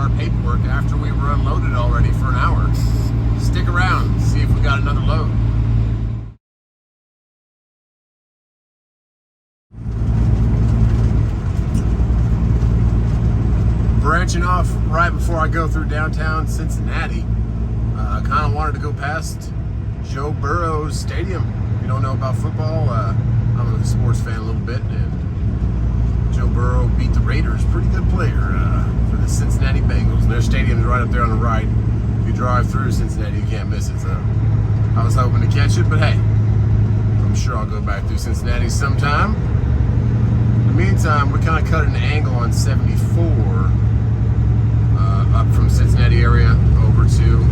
our paperwork after we were unloaded already for an hour. Stick around, see if we got another load. Branching off right before I go through downtown Cincinnati, I kind of wanted to go past Joe Burrow's stadium. If you don't know about football, I'm a sports fan a little bit, and Joe Burrow beat the Raiders, pretty good player for the Cincinnati Bengals. And their stadium's right up there on the right. If you drive through Cincinnati, you can't miss it. So I was hoping to catch it, but hey, I'm sure I'll go back through Cincinnati sometime. In the meantime, we kind of cut an angle on 74 up from Cincinnati area over to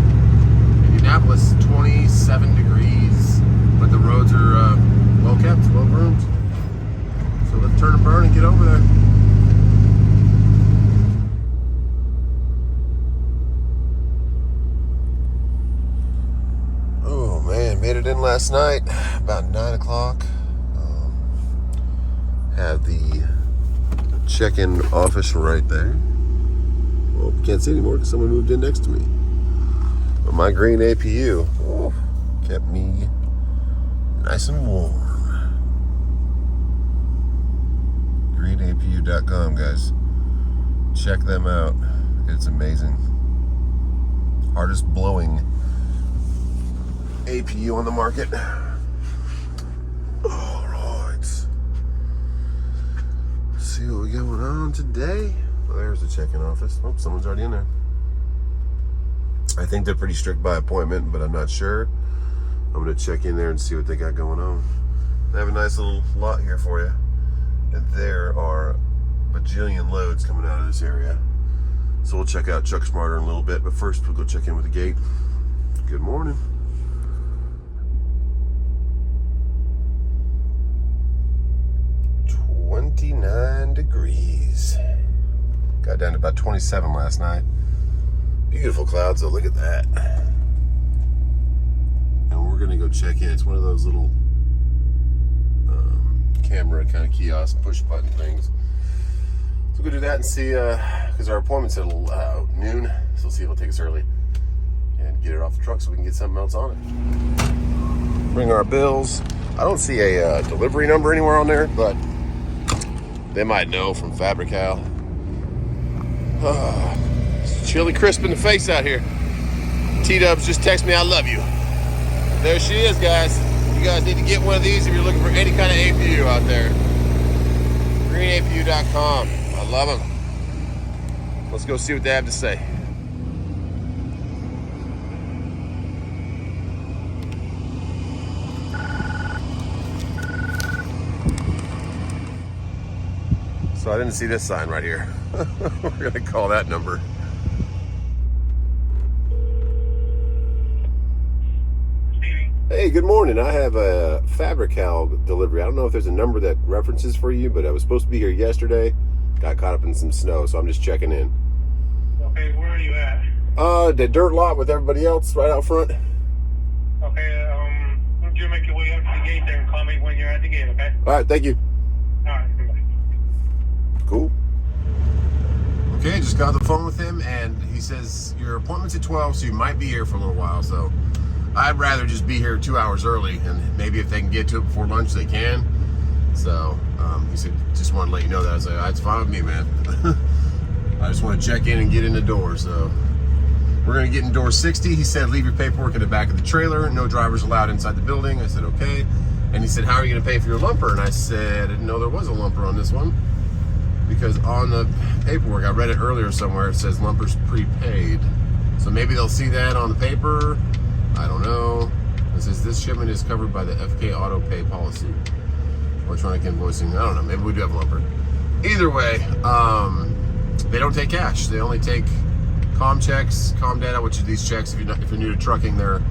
Indianapolis, 27 degrees, but the roads are well kept, well groomed. So let's turn and burn and get over there. Oh man, made it in last night, about 9 o'clock. Have the check-in office right there. Well, can't see anymore because someone moved in next to me. But my green APU kept me nice and warm. greenapu.com, guys. Check them out. It's amazing. Hardest blowing APU on the market. All right. Let's see what we got going on today. Well, there's the check-in office. Oh, someone's already in there. I think they're pretty strict by appointment, but I'm not sure. I'm going to check in there and see what they got going on. They have a nice little lot here for you. And there are a bajillion loads coming out of this area. So we'll check out Chuck Smarter in a little bit, but first we'll go check in with the gate. Good morning. $29 degrees. Got down to about 27 last night. Beautiful clouds though, look at that. And we're gonna go check in. It's one of those little camera kind of kiosk, push button things. So we'll go do that and see, because our appointment's at noon, so we'll see if it'll take us early and get it off the truck so we can get something else on it. Bring our bills. I don't see a delivery number anywhere on there, but they might know from BackHaul. It's chilly crisp in the face out here. T-Dubs just text me, I love you. There she is, guys. You guys need to get one of these if you're looking for any kind of APU out there. greenapu.com. I love them. Let's go see what they have to say. So I didn't see this sign right here. We're gonna call that number. Hey, good morning. I have a BackHaul delivery. I don't know if there's a number that references for you, but I was supposed to be here yesterday. Got caught up in some snow, so I'm just checking in. Okay, where are you at? The dirt lot with everybody else right out front. Okay, why don't you make your way up to the gate there and call me when you're at the gate, okay? All right, thank you. All right, bye. Cool. Okay, just got off the phone with him, and he says your appointment's at 12, so you might be here for a little while. So I'd rather just be here 2 hours early, and maybe if they can get to it before lunch, they can. So he said, just want to let you know that. I was like, it's fine with me, man. I just want to check in and get in the door. So we're going to get in door 60. He said, leave your paperwork in the back of the trailer. No drivers allowed inside the building. I said, okay. And he said, how are you going to pay for your lumper? And I said, I didn't know there was a lumper on this one. Because on the paperwork, I read it earlier somewhere, it says lumper's prepaid. So maybe they'll see that on the paper. I don't know. It says this shipment is covered by the FK Auto Pay policy. Electronic invoicing, I don't know, maybe we do have lumper. Either way, they don't take cash. They only take comm checks, comm data, which is these checks, if you're new to trucking, they're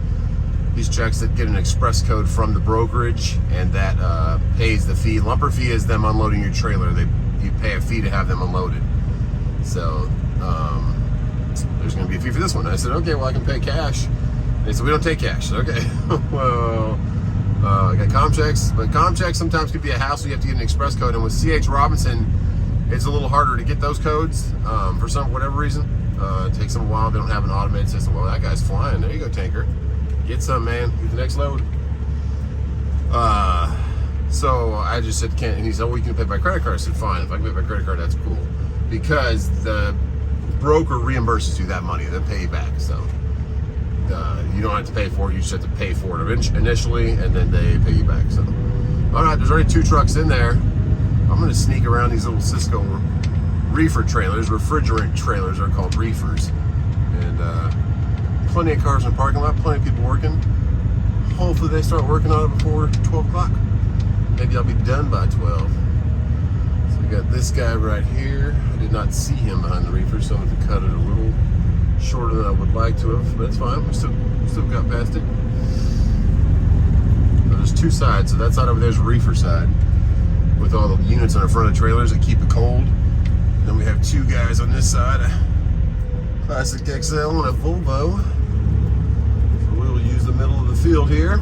these checks that get an express code from the brokerage, and that pays the fee. Lumper fee is them unloading your trailer. You pay a fee to have them unloaded. So there's going to be a fee for this one. I said, okay, well, I can pay cash. And they said, we don't take cash. Okay, well, I got comm checks, but comm checks sometimes could be a hassle. You have to get an express code, and with C.H. Robinson, it's a little harder to get those codes for whatever reason. Takes them a while. They don't have an automated system. Well, that guy's flying. There you go, tanker. Get some, man. Get the next load. So I just said, can't. And he said, well, you can pay by credit card. I said, fine. If I can pay by credit card, that's cool. Because the broker reimburses you that money. They'll pay you back. So you don't have to pay for it. You just have to pay for it initially, and then they pay you back. So, all right, there's already 2 trucks in there. I'm going to sneak around these little Cisco reefer trailers. Refrigerant trailers are called reefers. And plenty of cars in the parking lot, plenty of people working. Hopefully they start working on it before 12 o'clock. Maybe I'll be done by 12. So we got this guy right here. I did not see him behind the reefer, so I'm going to cut it a little shorter than I would like to have, but it's fine. We still got past it. There's 2 sides, so that side over there is reefer side, with all the units on the front of the trailers that keep it cold. Then we have 2 guys on this side, a Classic XL and a Volvo. So we'll use the middle of the field here.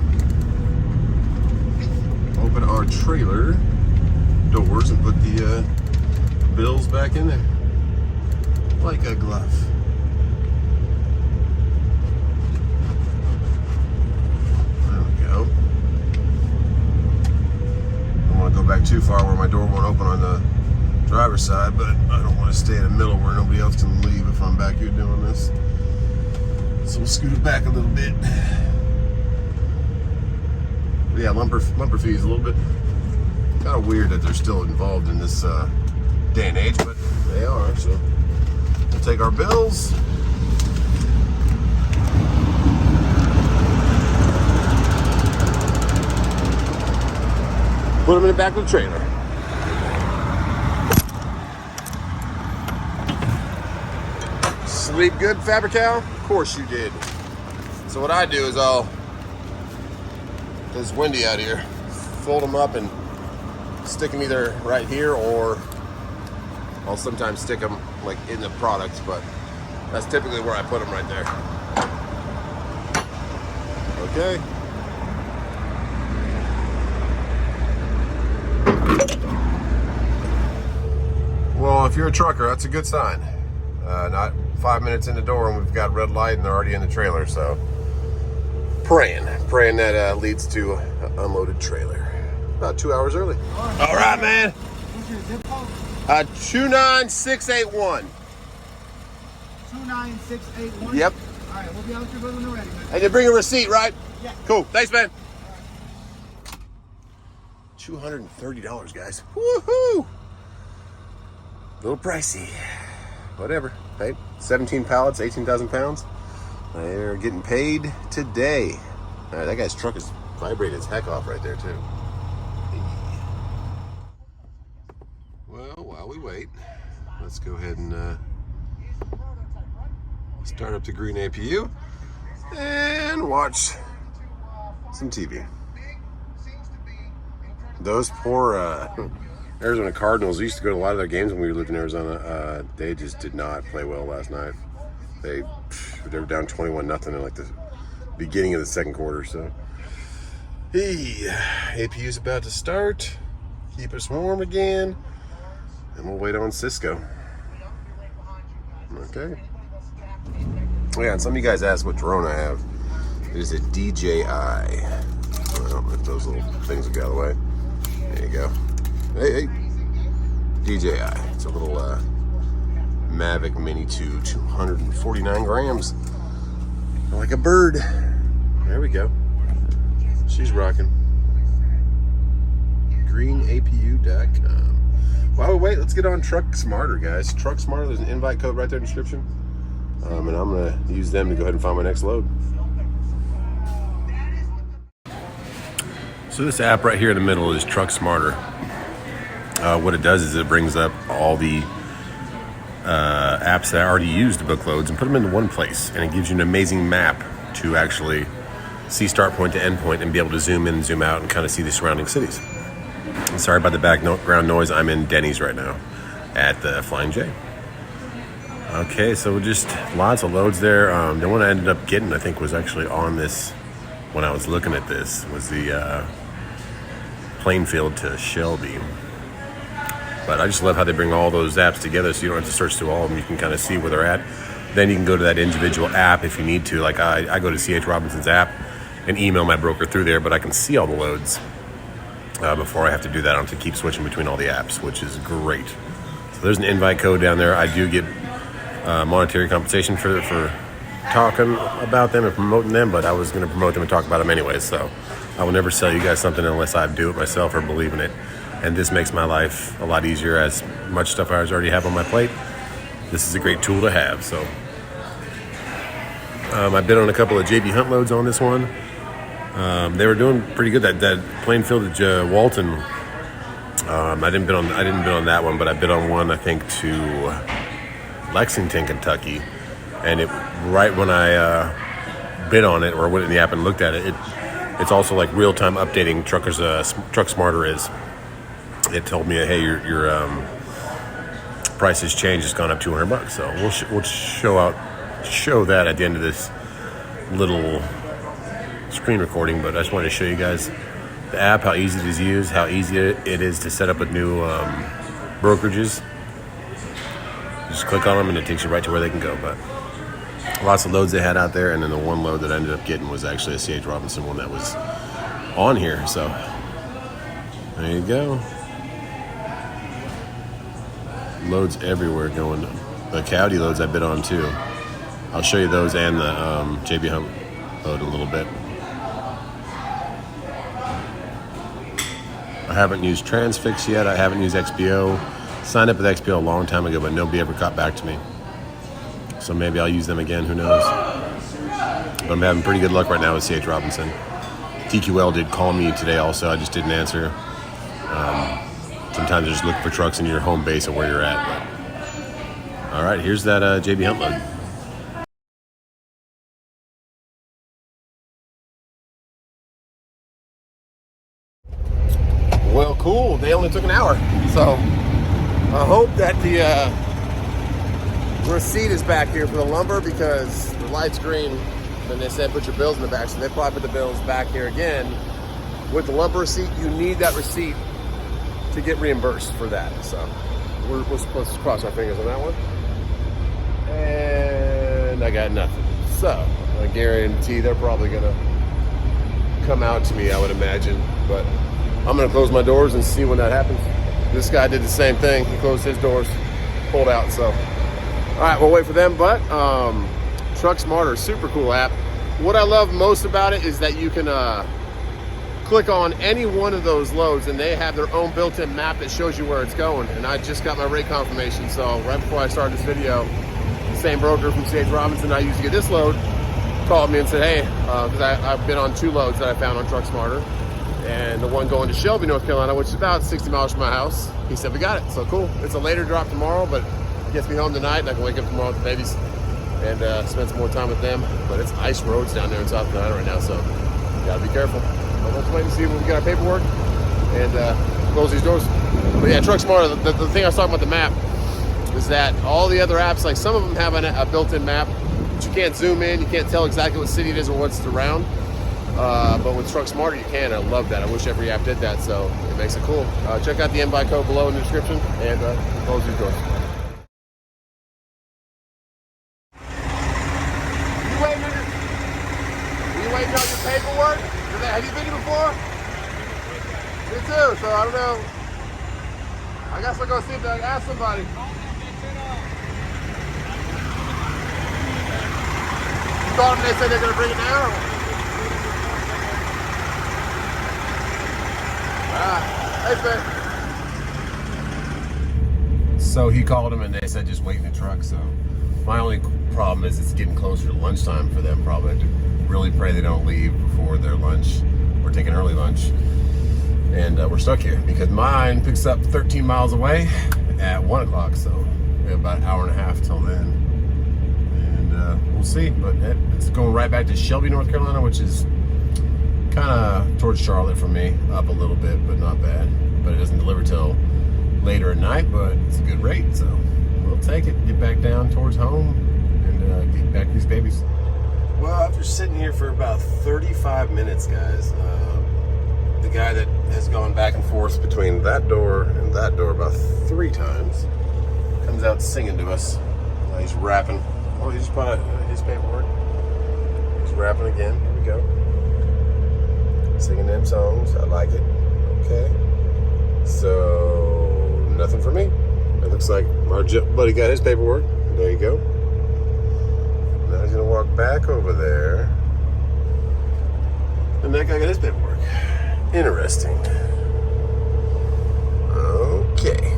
Open our trailer doors and put the bills back in there like a glove. Go back too far where my door won't open on the driver's side, but I don't want to stay in the middle where nobody else can leave if I'm back here doing this. So we'll scoot it back a little bit. But yeah, lumber fees a little bit kind of weird that they're still involved in this day and age, but they are. So we'll take our bills. Put them in the back of the trailer. Sleep good, Fabrical? Of course you did. So what I do is it's windy out here, fold them up and stick them either right here, or I'll sometimes stick them like in the products, but that's typically where I put them, right there. Okay. Well, if you're a trucker, that's a good sign. Not 5 minutes in the door and we've got red light and they're already in the trailer. So praying that leads to an unloaded trailer. About 2 hours early. All right, man. What's your zip code? 29681. 29681? Yep. All right, we'll be out your when we're ready, man. And you bring a receipt, right? Yeah. Cool. Thanks, man. $230, guys. Woohoo! A little pricey. Whatever. Hey, 17 pallets, 18,000 pounds. They're getting paid today. All right, that guy's truck is vibrating its heck off right there, too. Well, while we wait, let's go ahead and start up the green APU and watch some TV. Those poor Arizona Cardinals used to go to a lot of their games when we lived in Arizona. They just did not play well last night. They were down 21-0 in like the beginning of the second quarter. So, hey, APU's about to start. Keep us warm again, and we'll wait on Cisco. Okay. Oh yeah, and some of you guys asked what drone I have. It is a DJI. Well, if those little things will get out of the way. There you go. Hey. DJI. It's a little Mavic Mini 2, 249 grams. Like a bird. There we go. She's rocking. greenapu.com. While we wait, let's get on Truck Smarter, guys. Truck Smarter, there's an invite code right there in the description. And I'm going to use them to go ahead and find my next load. So this app right here in the middle is Truck Smarter. What it does is it brings up all the apps that I already use to book loads and put them into one place. And it gives you an amazing map to actually see start point to end point and be able to zoom in and zoom out and kind of see the surrounding cities. And sorry about the background noise. I'm in Denny's right now at the Flying J. Okay, so just lots of loads there. The one I ended up getting, I think, was actually on this when I was looking at this, was the Plainfield to Shelby. But I just love how they bring all those apps together so you don't have to search through all of them. You can kind of see where they're at. then you can go to that individual app if you need to. Like I go to C.H. Robinson's app and email my broker through there, but I can see all the loads before I have to do that. I don't have to keep switching between all the apps, which is great. So there's an invite code down there. I do get monetary compensation for talking about them and promoting them, but I was going to promote them and talk about them anyway, so I will never sell you guys something unless I do it myself or believe in it. And this makes my life a lot easier. As much stuff I already have on my plate, this is a great tool to have. So I bid on a couple of JB Hunt loads on this one. They were doing pretty good. That Plainfield to Walton, I didn't bid on that one, but I bid on one, I think, to Lexington, Kentucky. And right when I bid on it or went in the app and looked at it, it's also like real-time updating Truck Smarter is. It told me, hey, your price has changed. It's gone up $200. So we'll show that at the end of this little screen recording. But I just wanted to show you guys the app, how easy it is to use, how easy it is to set up with new brokerages. Just click on them and it takes you right to where they can go. But lots of loads they had out there, and then the one load that I ended up getting was actually a C.H. Robinson one that was on here. So there you go. Loads everywhere going. The Coyote loads I bid on too. I'll show you those and the JB Hunt load in a little bit. I haven't used Transfix yet. I haven't used XPO. Signed up with XPO a long time ago, but nobody ever got back to me. So maybe I'll use them again, who knows. But I'm having pretty good luck right now with C.H. Robinson. TQL did call me today also. I just didn't answer. Sometimes I just look for trucks in your home base of where you're at. But, all right, here's that JB Hunt load. Well, cool. They only took an hour. So I hope that the receipt is back here for the lumber, because the light's green. And they said put your bills in the back. So they probably put the bills back here again. With the lumber receipt, you need that receipt to get reimbursed for that. So we're supposed to cross our fingers on that one. And I got nothing. So I guarantee they're probably gonna come out to me, I would imagine. But I'm gonna close my doors and see when that happens. This guy did the same thing. He closed his doors, pulled out. So all right, we'll wait for them. But Truck Smarter, super cool app. What I love most about it is that you can click on any one of those loads and they have their own built-in map that shows you where it's going. And I just got my rate confirmation, so right before I started this video, the same broker from C.H. Robinson I used to get this load called me and said, hey, because I've been on two loads that I found on Truck Smarter, and the one going to Shelby, North Carolina, which is about 60 miles from my house. He said, we got it. So cool. It's a later drop tomorrow, but it gets me home tonight, and I can wake up tomorrow with the babies and spend some more time with them. But it's ice roads down there in South Carolina right now, so you gotta be careful. But let's wait and see when we get our paperwork and close these doors. But yeah, Truck Smarter, the thing I was talking about the map is that all the other apps, like some of them have a built-in map, but you can't zoom in, you can't tell exactly what city it is or what's around. But with Truck Smarter, you can. I love that. I wish every app did that, so it makes it cool. Check out the invite code below in the description and close these doors. Waiting on your paperwork? Have you been here before? Me too, so I don't know. I guess I'll go see if I can ask somebody. You called them and they said they're going to bring it down? Alright, thanks, man. So he called them and they said just wait in the truck, so my only problem is it's getting closer to lunchtime for them probably. Really pray they don't leave before their lunch. We're taking early lunch and we're stuck here because mine picks up 13 miles away at 1 o'clock, so we have about an hour and a half till then, and we'll see. But it's going right back to Shelby, North Carolina, which is kind of towards Charlotte for me, up a little bit but not bad. But it doesn't deliver till later at night, but it's a good rate, so we'll take it, get back down towards home and get back to these babies. Well, after sitting here for about 35 minutes, guys, the guy that has gone back and forth between that door and that door about 3 times comes out singing to us. He's rapping. Oh, he just brought his paperwork. He's rapping again. Here we go. Singing them songs. I like it. Okay. So, nothing for me. It looks like our buddy got his paperwork. There you go. Now he's going to walk back over there. And that guy got his paperwork. Interesting. Okay.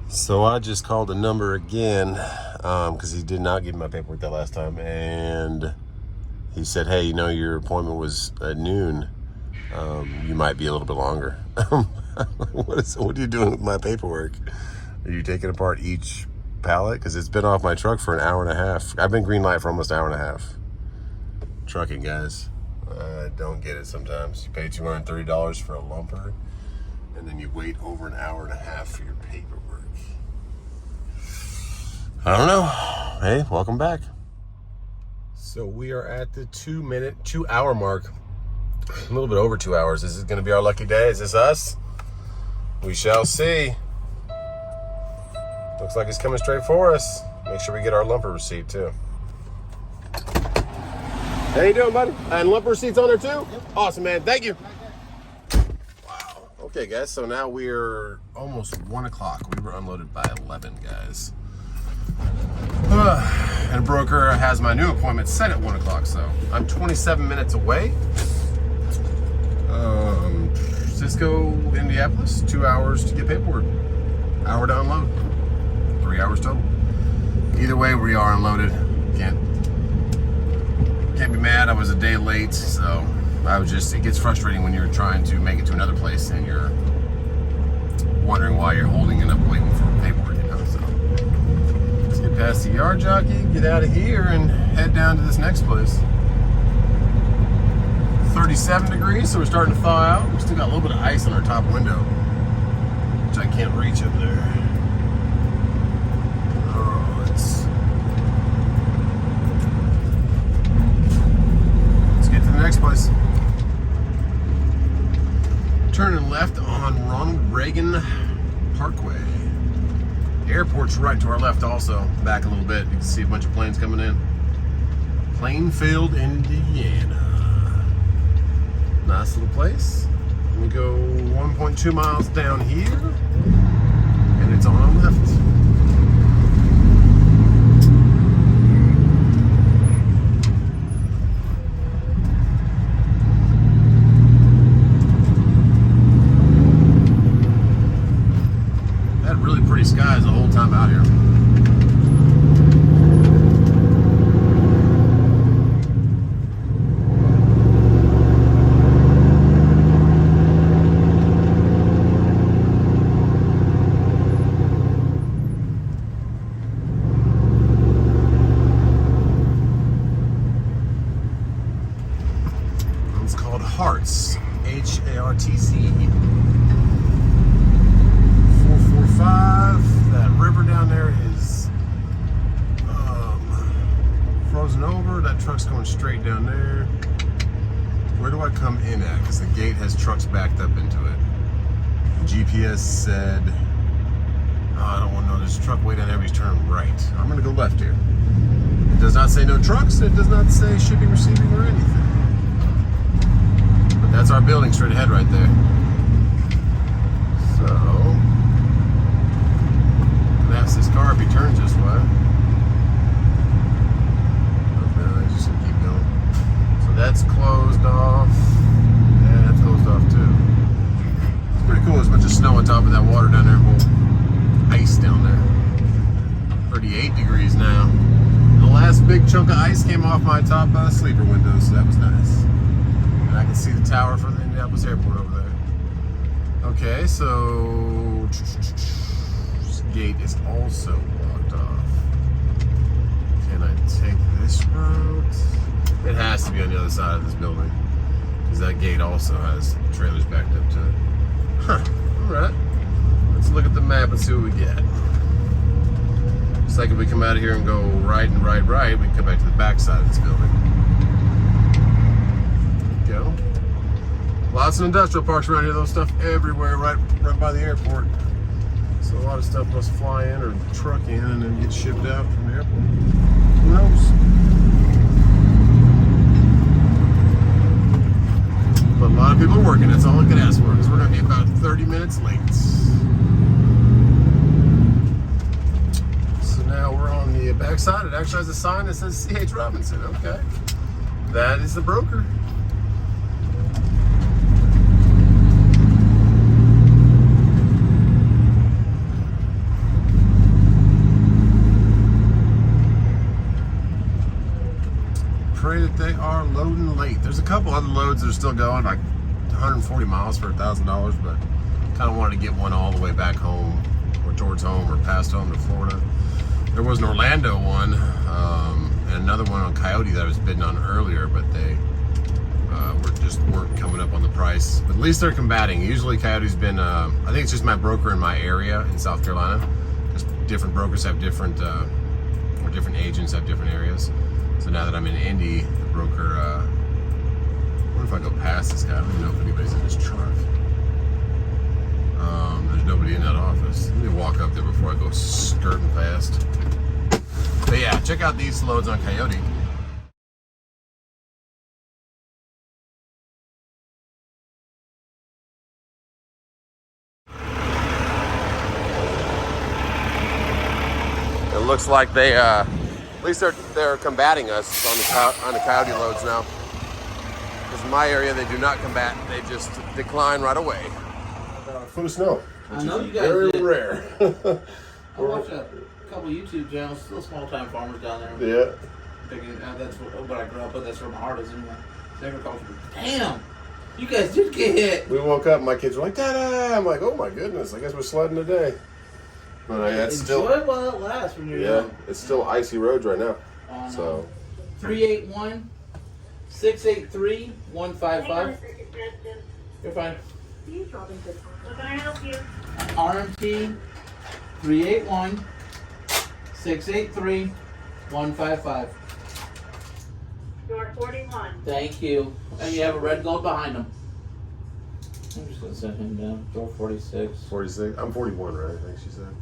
So I just called the number again because he did not give me my paperwork that last time. And he said, hey, you know, your appointment was at noon. You might be a little bit longer. What are you doing with my paperwork? Are you taking apart each pallet? Because it's been off my truck for an hour and a half. I've been green light for almost an hour and a half. Trucking, guys. I don't get it sometimes. You pay $230 for a lumper, and then you wait over an hour and a half for your paperwork. I don't know. Hey, welcome back. So we are at the 2 hour mark. A little bit over 2 hours. Is this going to be our lucky day? Is this us? We shall see. Looks like he's coming straight for us. Make sure we get our lumper receipt too. How you doing, buddy? And lumper receipts on there too? Yep. Awesome, man. Thank you. Wow. Okay, guys. So now we're almost 1 o'clock. We were unloaded by 11, guys. And broker has my new appointment set at 1 o'clock, so I'm 27 minutes away. Cisco, Indianapolis, 2 hours to get paperwork. Hour to unload. 3 hours total. Either way, we are unloaded. Can't be mad. I was a day late, so it gets frustrating when you're trying to make it to another place and you're wondering why you're holding it up waiting for paperwork, you know, so. Let's get past the yard jockey, get out of here, and head down to this next place. 37 degrees, so we're starting to thaw out. We still got a little bit of ice on our top window, which I can't reach up there. Let's get to the next place. Turning left on Ronald Reagan Parkway. Airport's right to our left also. Back a little bit, you can see a bunch of planes coming in. Plainfield, Indiana. Nice little place. We go 1.2 miles down here, and it's on our left. Had really pretty skies the whole time out here. Hartz, H-A-R-T-Z, 445. That river down there is frozen over. That truck's going straight down there. Where do I come in at? Because the gate has trucks backed up into it. GPS said, I don't want to know, there's a truck way down there, he's turning right. I'm going to go left here. It does not say no trucks. It does not say shipping, receiving, or anything. That's our building straight ahead right there. So, that's this car if he turns this way. Okay, he's just gonna keep going. So that's closed off. Yeah, that's closed off too. It's pretty cool. There's a bunch of snow on top of that water down there. Well, ice down there. 38 degrees now. The last big chunk of ice came off my top sleeper window, so that was nice. And I can see the tower for the Indianapolis airport over there. Okay, so this gate is also blocked off. Can I take this route? It has to be on the other side of this building, because that gate also has trailers backed up to it. Huh, alright. Let's look at the map and see what we get. Looks like if we come out of here and go right and right, we can come back to the back side of this building. Go. Lots of industrial parks around here, though, stuff everywhere right by the airport. So a lot of stuff must fly in or truck in and then get shipped out from the airport. Who knows? But a lot of people are working. That's all I can ask for, because we're going to be about 30 minutes late. So now we're on the backside. It actually has a sign that says C.H. Robinson. Okay. That is the broker. Pray that they are loading late. There's a couple other loads that are still going, like 140 miles for $1,000, but kind of wanted to get one all the way back home or towards home or past home to Florida. There was an Orlando one and another one on Coyote that I was bidding on earlier, but they weren't coming up on the price. But at least they're combating. Usually Coyote's been, I think it's just my broker in my area in South Carolina. Just different brokers have different, or different agents have different areas. So now that I'm in Indy, the broker, what if I go past this guy? I don't even know if anybody's in his truck. There's nobody in that office. Let me walk up there before I go skirting past. But yeah, check out these loads on Coyote. It looks like they, at least they're combating us on the Coyote loads now. Because in my area, they do not combat; they just decline right away. A foot of snow, which I know is you guys very did. rare. I watch a couple YouTube channels, still small-time farmers down there. Yeah. Thinking, that's what I grew up with. That's where my heart is anyway. It's agriculture. Damn, you guys did get hit. We woke up, and my kids were like, "Dada!" I'm like, "Oh my goodness! I guess we're sledding today." But it's Enjoy still, it while it lasts when you're yeah, young. it's still icy roads right now. So 381-683-155. You're fine. How can I help you? RMT 381-683-155. Door 41. Thank you. And you have a red gold behind him. I'm just gonna send him down. Door 46. 46. I'm 41, right? I think she said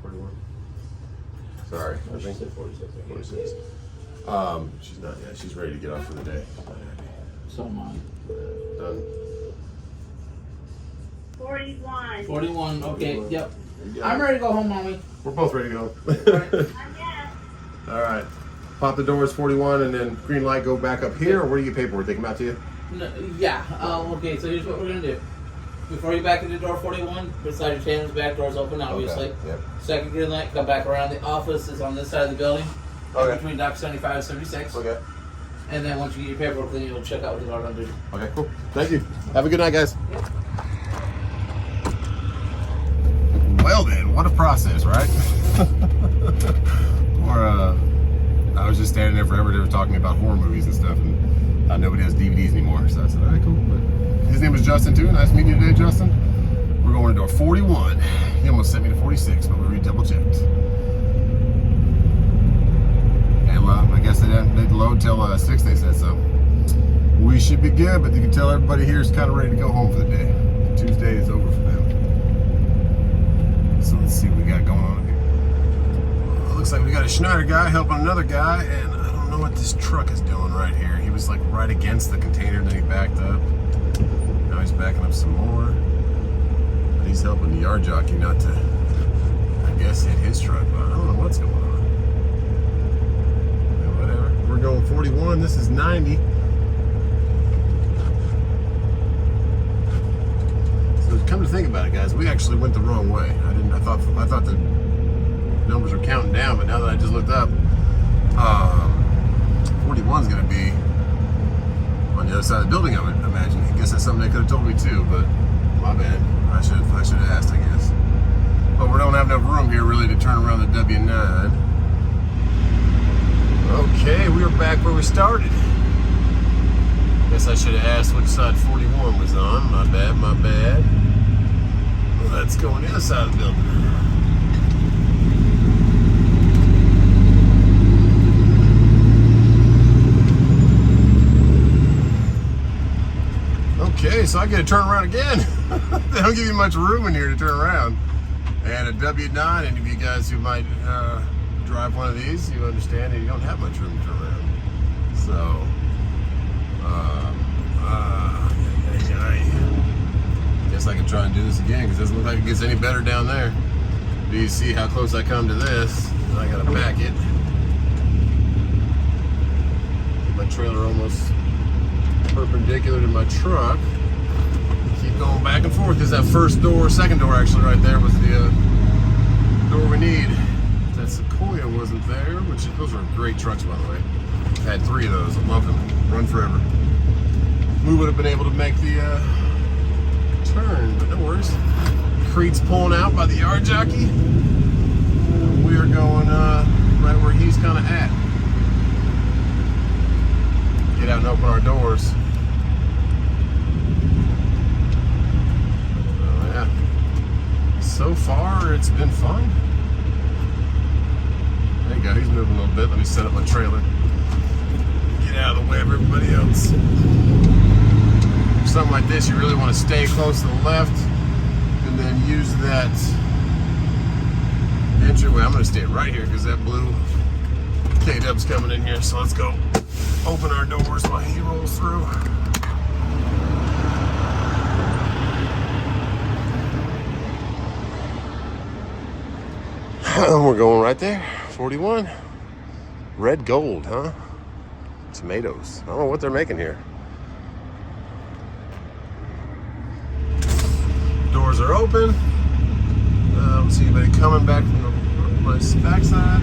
41. Sorry, Oh, I she think said 46. 46. She's not yet. She's ready to get off for the day. She's not happy. So am I. Done. 41. 41. Okay. Yep. Yeah. I'm ready to go home, mommy. We're both ready to go. Not yet. All right. Pop the doors 41 and then green light, go back up here, or where do you get paperwork? They come out to you? No, yeah. Okay. So here's what we're gonna do. Before you back into door 41, beside your channel's back door's open, obviously. Okay. Yep. Second green light, come back around. The office is on this side of the building. Okay. Between Dock 75 and 76. Okay. And then once you get your paperwork, then you'll check out with the guard on duty. Okay, cool. Thank you. Have a good night, guys. Well then, what a process, right? Or I was just standing there forever. They were talking about horror movies and stuff, and nobody has DVDs anymore. So I said, all right, cool. But his name was Justin too. Nice meeting you today, Justin. We're going to door 41. He almost sent me to 46, but we double checked. And I guess they'd load till 6. They said so. We should be good, but you can tell everybody here is kind of ready to go home for the day. Tuesday is over for them. So let's see what we got going on here. Well, it looks like we got a Schneider guy helping another guy, and I don't know what this truck is doing right here. He was like right against the container, then he backed up. Now he's backing up some more. But he's helping the yard jockey not to, I guess, hit his truck, but I don't know what's going on. Yeah, whatever. We're going 41, this is 90. Come to think about it, guys, we actually went the wrong way. I thought the numbers were counting down, but now that I just looked up, 41 is going to be on the other side of the building, I would imagine. I guess that's something they could have told me too, but my bad. I should have asked, I guess. But we don't have enough room here really to turn around the W9. Okay, we were back where we started. Guess I should have asked which side 41 was on. My bad, my bad. Let's go on the other side of the building. Okay, so I get to turn around again. They don't give you much room in here to turn around. And a W9, any of you guys who might drive one of these, you understand that you don't have much room to turn around. So, guess I can try and do this again because it doesn't look like it gets any better down there. Do you see how close I come to this? I gotta back it. Get my trailer almost perpendicular to my truck. Keep going back and forth because that first door, second door actually right there was the door we need. That Sequoia wasn't there, which those are great trucks by the way. I had 3 of those, I love them, run forever. We would have been able to make the turn, but no worries. Creed's pulling out by the yard jockey. We are going right where he's kind of at. Get out and open our doors. So far, it's been fun. There you go, he's moving a little bit. Let me set up my trailer. Get out of the way of everybody else. For something like this, you really want to stay close to the left and then use that entryway. I'm going to stay right here because that blue K-Dub's coming in here. So let's go open our doors while he rolls through. We're going right there, 41. Red gold, huh? Tomatoes. I don't know what they're making here. Doors are open. I don't see anybody coming back from my backside.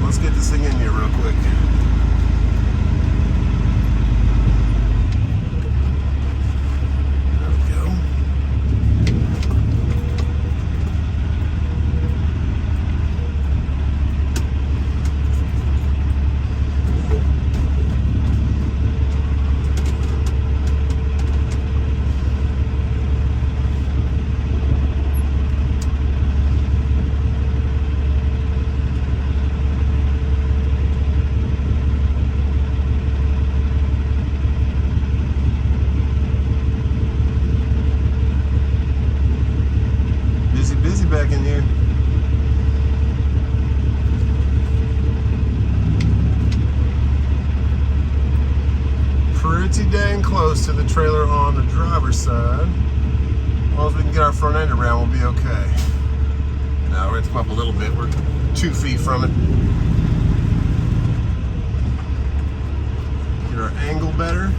Let's get this thing in here real quick. Busy back in here. Pretty dang close to the trailer on the driver's side. As long as we can get our front end around, we'll be okay. Now we're going to come up a little bit. We're 2 feet from it. Get our angle better.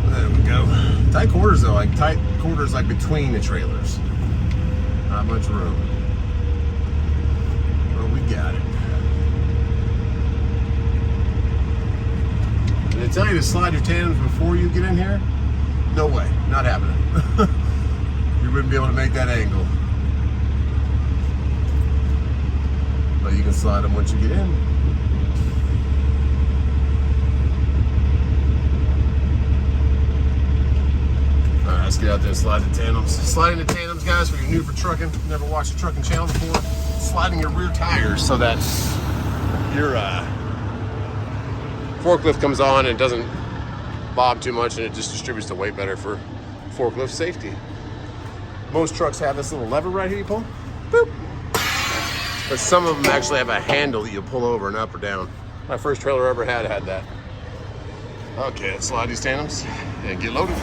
There we go. Tight quarters though, like tight quarters like between the trailers. Not much room. Well, we got it. Did I tell you to slide your tandems before you get in here? No way, not happening. You wouldn't be able to make that angle. But you can slide them once you get in. Alright, let's get out there and slide the tandems. Sliding the tandems, guys, if you're new for trucking, never watched a trucking channel before, sliding your rear tires so that your forklift comes on and it doesn't bob too much and it just distributes the weight better for forklift safety. Most trucks have this little lever right here you pull. Boop. But some of them actually have a handle that you pull over and up or down. My first trailer I ever had that. Okay, let's slide these tandems and get loaded.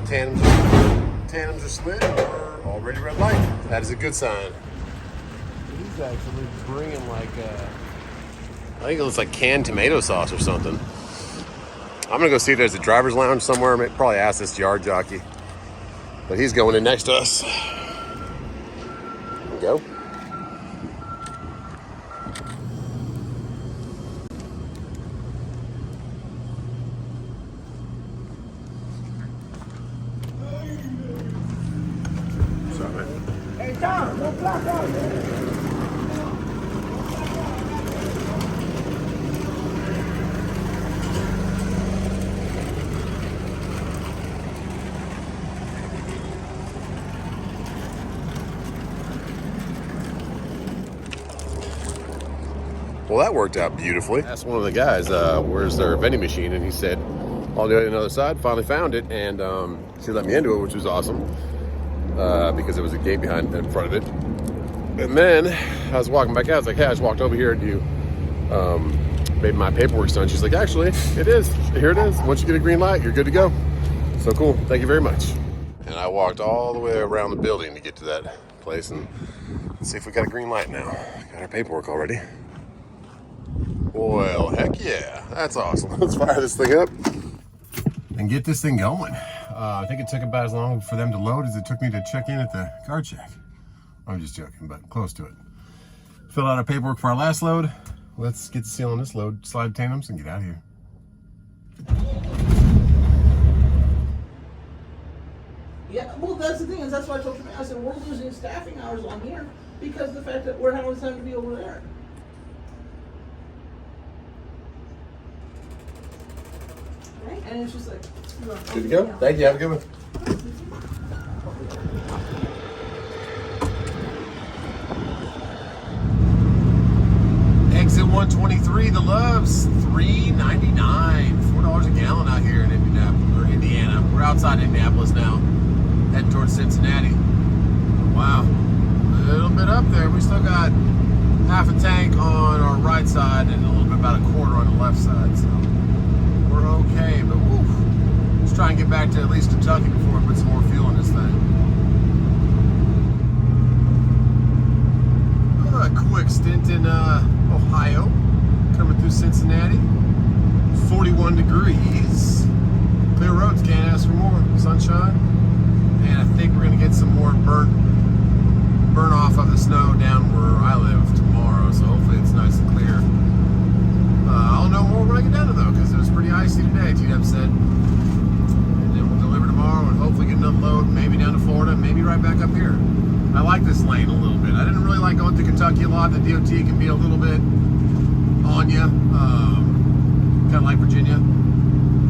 Tandems are slid. We're already red light. That is a good sign. He's actually bringing like I think it looks like canned tomato sauce or something. I'm gonna go see if there's a driver's lounge somewhere. Maybe probably ask this yard jockey, but he's going in next to us. There we go. Hey, Tom, no block out. Well, that worked out beautifully. Asked one of the guys, where's their vending machine? And he said, all the way on the other side, finally found it. And she let me into it, which was awesome. because there was a gate in front of it. And then I was walking back out. I was like, hey, I just walked over here and you maybe my paperwork's done. She's like, actually, it is. Here it is. Once you get a green light, you're good to go. So cool. Thank you very much. And I walked all the way around the building to get to that place and see if we got a green light now. Got our paperwork already. Well, heck yeah. That's awesome. Let's fire this thing up and get this thing going. I think it took about as long for them to load as it took me to check in at the card check. I'm just joking, but close to it. Filled out our paperwork for our last load. Let's get the seal on this load, slide tandems, and get out of here. Yeah, well, that's the thing, is that's why I told you, I said, we're losing staffing hours on here because of the fact that we're having time to be over there. Right? And it's just like, Good to go? Thank you. Have a good one. Exit 123, the Loves, $3.99, $4 a gallon out here in Indianapolis, or Indiana. We're outside Indianapolis now, heading towards Cincinnati. Wow, a little bit up there. We still got half a tank on our right side and a little bit about a quarter on the left side, so we're okay. But woof, let's try and get back to at least Kentucky before we put some more fuel in this thing. A quick stint in Ohio, coming through Cincinnati. 41 degrees. Clear roads, can't ask for more. Sunshine. And I think we're going to get some more burn off of the snow down where I live tomorrow, so hopefully it's nice and clear. I'll know more when I get down to though, because it was pretty icy today, TDEP said. And then we'll deliver tomorrow and hopefully get another load, maybe down to Florida, maybe right back up here. I like this lane a little bit. I didn't really like going to Kentucky a lot. The DOT can be a little bit on you, kind of like Virginia,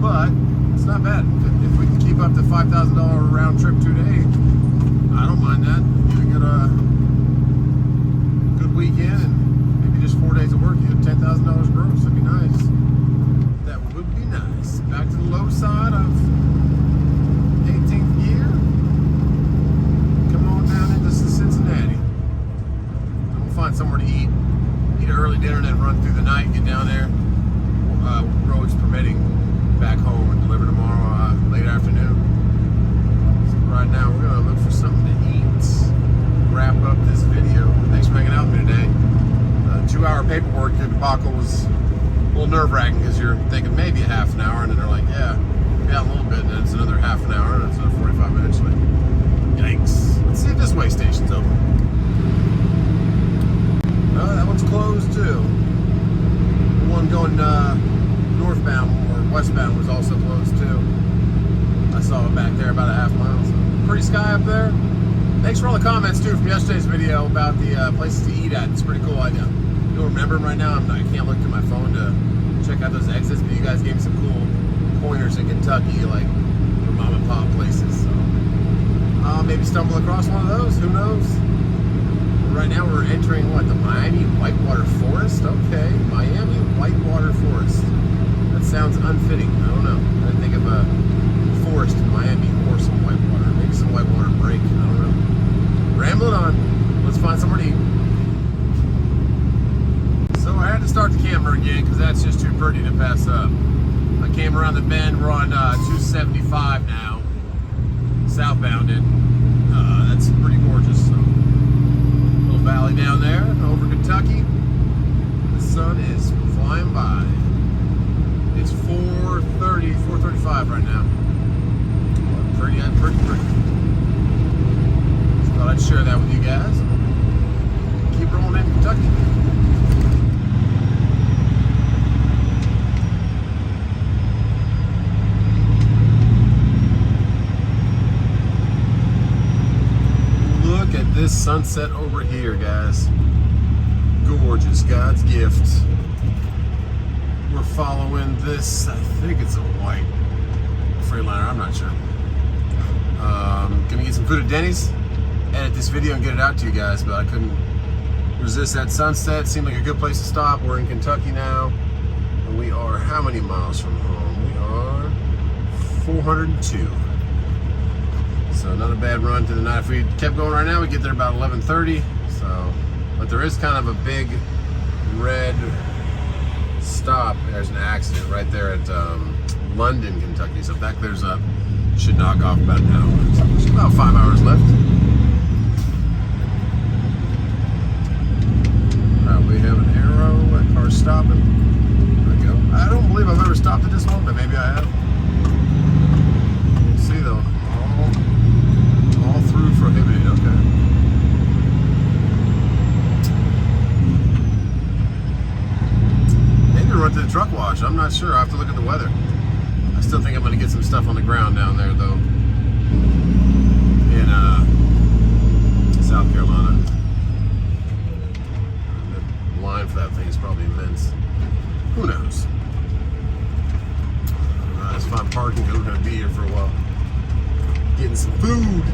but it's not bad. If we can keep up the $5,000 round trip 2 day, I don't mind that. You get a good weekend and maybe just 4 days of work. You get $10,000 gross. That'd be nice. That would be nice. Back to the low side of 18th gear. Down into Cincinnati. And we'll find somewhere to eat an early dinner, and then run through the night, get down there. Roads permitting, back home and deliver tomorrow late afternoon. So right now we're gonna look for something to eat. Wrap up this video. Thanks for hanging out with me today. 2-hour paperwork debacle was a little nerve-wracking because you're thinking maybe a half an hour, and then they're like, yeah, a little bit, and then it's another half an hour, and it's another 45 minutes. Like, yikes. Let's see if this way station's open. Oh, that one's closed too. The one going northbound or westbound was also closed too. I saw it back there about a half mile. So pretty sky up there. Thanks for all the comments too from yesterday's video about the places to eat at. It's a pretty cool idea. You don't remember them right now. I can't look to my phone to check out those exits, but you guys gave me some cool pointers in Kentucky, like for mom and pop places. So I'll maybe stumble across one of those. Who knows? Right now we're entering what, the Miami Whitewater Forest? Okay, Miami Whitewater Forest. That sounds unfitting. I don't know. I didn't think of a forest in Miami or some whitewater. Maybe some whitewater break. I don't know. Rambling on. Let's find somewhere to eat. So I had to start the camera again because that's just too pretty to pass up. I came around the bend. We're on 275 now, southbound it. That's pretty gorgeous. So, little valley down there over Kentucky. The sun is flying by. It's 4:30, 4:35 right now. Pretty. Just thought I'd share that with you guys. Keep rolling in Kentucky. Look at this sunset over here, guys. Gorgeous, God's gift. We're following this, I think it's a white Freightliner, I'm not sure. Gonna get some food at Denny's, edit this video and get it out to you guys, but I couldn't resist that sunset. Seemed like a good place to stop. We're in Kentucky now, and we are how many miles from home? We are 402. So So not a bad run to the night. If we kept going right now, we get there about 11:30. So, but there is kind of a big red stop. There's an accident right there at London, Kentucky. So if that clears up, should knock off about an hour. So there's about 5 hours left. We have an arrow. That car's stopping. There we go. I don't believe I've ever stopped at this one, but maybe I have. We'll see though. All through prohibited. Okay. Maybe run to the truck wash. I'm not sure. I have to look at the weather. I still think I'm going to get some stuff on the ground down there though. In South Carolina. The line for that thing is probably immense. Who knows? Let's find parking because we're going to be here for a while. Getting some food.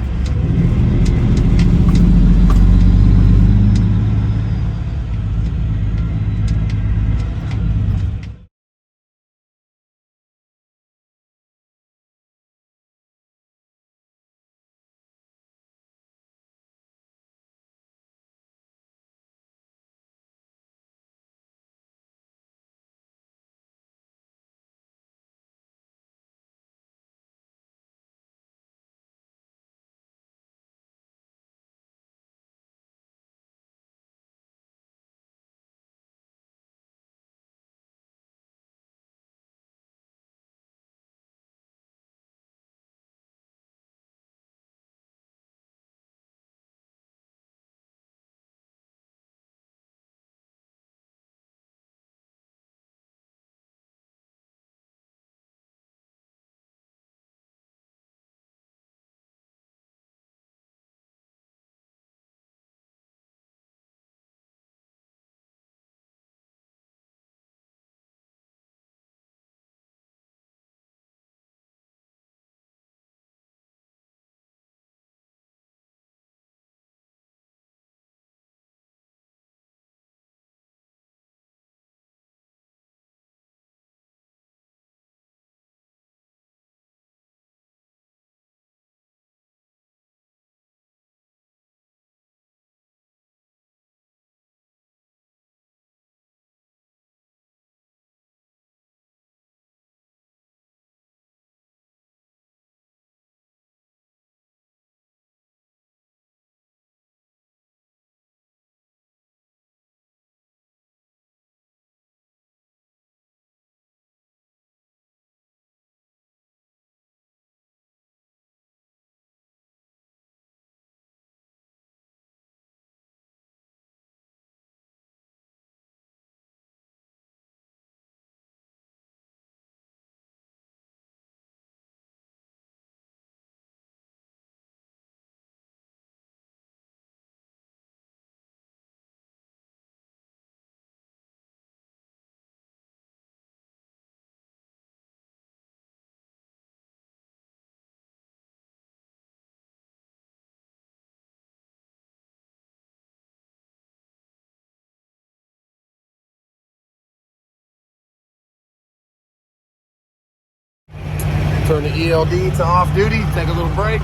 Turn the ELD to off duty, take a little break,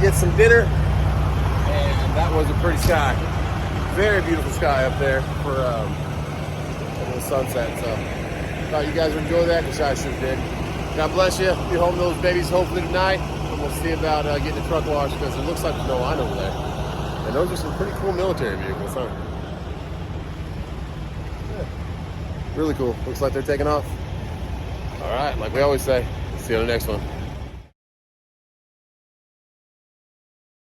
get some dinner, and that was a pretty sky. Very beautiful sky up there for the sunset. So thought you guys would enjoy that, because I sure did. God bless you. Be home to those babies hopefully tonight, and we'll see about getting the truck washed, because it looks like there's no line over there. And those are some pretty cool military vehicles, huh? Yeah. Really cool. Looks like they're taking off. All right, like we always say, see you on the next one.